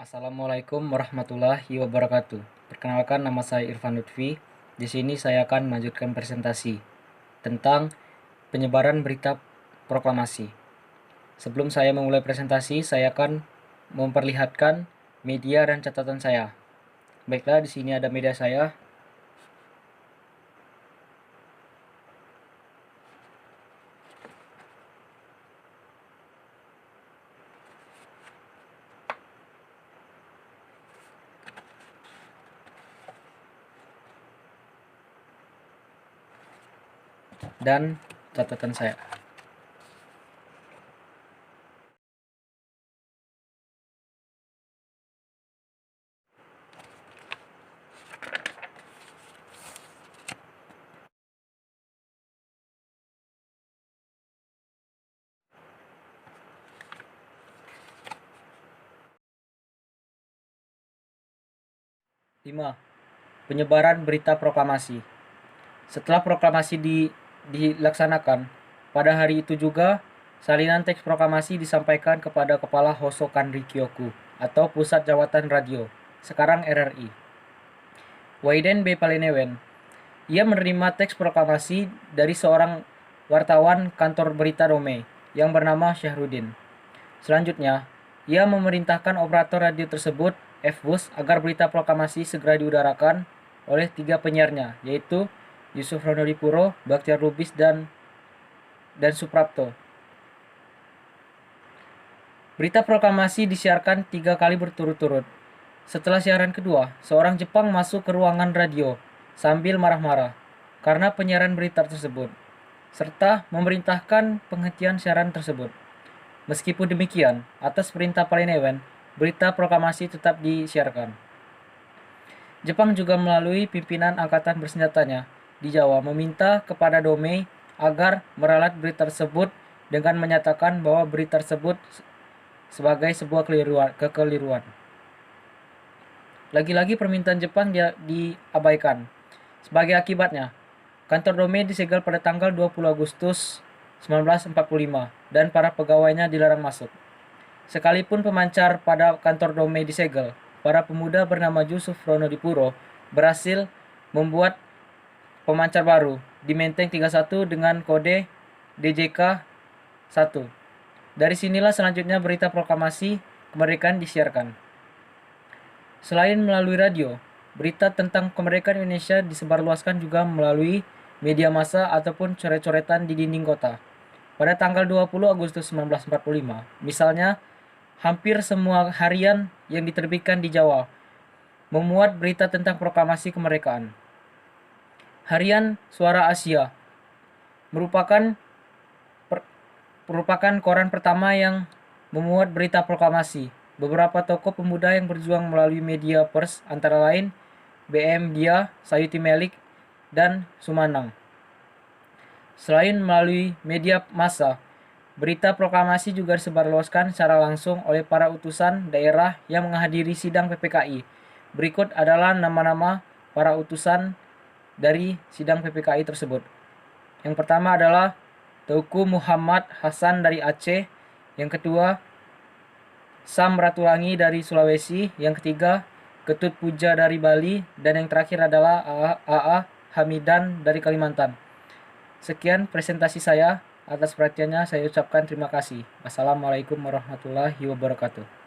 Assalamualaikum warahmatullahi wabarakatuh. Perkenalkan, nama saya Irfan Lutfi. Di sini saya akan melanjutkan presentasi tentang penyebaran berita proklamasi. Sebelum saya memulai presentasi, saya akan memperlihatkan media dan catatan saya. Baiklah, di sini ada media saya. Dan catatan saya. Lima, penyebaran berita proklamasi. Setelah proklamasi dilaksanakan, pada hari itu juga salinan teks proklamasi disampaikan kepada Kepala Hosokan Rikyoku atau Pusat Jawatan Radio, sekarang RRI, Waiden B. Palenewen. Ia menerima teks proklamasi dari seorang wartawan kantor berita Dome yang bernama Syahrudin. Selanjutnya, ia memerintahkan operator radio tersebut, Fbus, agar berita proklamasi segera diudarakan oleh 3 penyiarnya, yaitu Yusuf Ronodipuro, Baktiar Lubis, dan Suprapto. Berita proklamasi disiarkan 3 kali berturut-turut. Setelah siaran kedua, seorang Jepang masuk ke ruangan radio sambil marah-marah karena penyiaran berita tersebut, serta memerintahkan penghentian siaran tersebut. Meskipun demikian, atas perintah Palenewen, berita proklamasi tetap disiarkan. Jepang juga melalui pimpinan angkatan bersenjatanya di Jawa meminta kepada Dome agar meralat berita tersebut dengan menyatakan bahwa berita tersebut sebagai sebuah kekeliruan. Lagi-lagi permintaan Jepang diabaikan. Sebagai akibatnya, kantor Dome disegel pada tanggal 20 Agustus 1945 dan para pegawainya dilarang masuk. Sekalipun pemancar pada kantor Dome disegel, para pemuda bernama Yusuf Ronodipuro berhasil membuat pemancar baru di Menteng 31 dengan kode DJK 1. Dari sinilah selanjutnya berita proklamasi kemerdekaan disiarkan. Selain melalui radio, berita tentang kemerdekaan Indonesia disebarluaskan juga melalui media massa ataupun coret-coretan di dinding kota. Pada tanggal 20 Agustus 1945, misalnya, hampir semua harian yang diterbitkan di Jawa memuat berita tentang proklamasi kemerdekaan. Harian Suara Asia merupakan koran pertama yang memuat berita proklamasi. Beberapa tokoh pemuda yang berjuang melalui media pers antara lain BM Dia, Sayuti Melik, dan Sumanang. Selain melalui media massa, berita proklamasi juga disebarluaskan secara langsung oleh para utusan daerah yang menghadiri sidang PPKI. Berikut adalah nama-nama para utusan dari sidang PPKI tersebut. Yang pertama adalah Teuku Muhammad Hasan dari Aceh, yang kedua Sam Ratulangi dari Sulawesi, yang ketiga Ketut Puja dari Bali, dan yang terakhir adalah AA Hamidan dari Kalimantan. Sekian presentasi saya. Atas perhatiannya saya ucapkan terima kasih. Wassalamualaikum warahmatullahi wabarakatuh.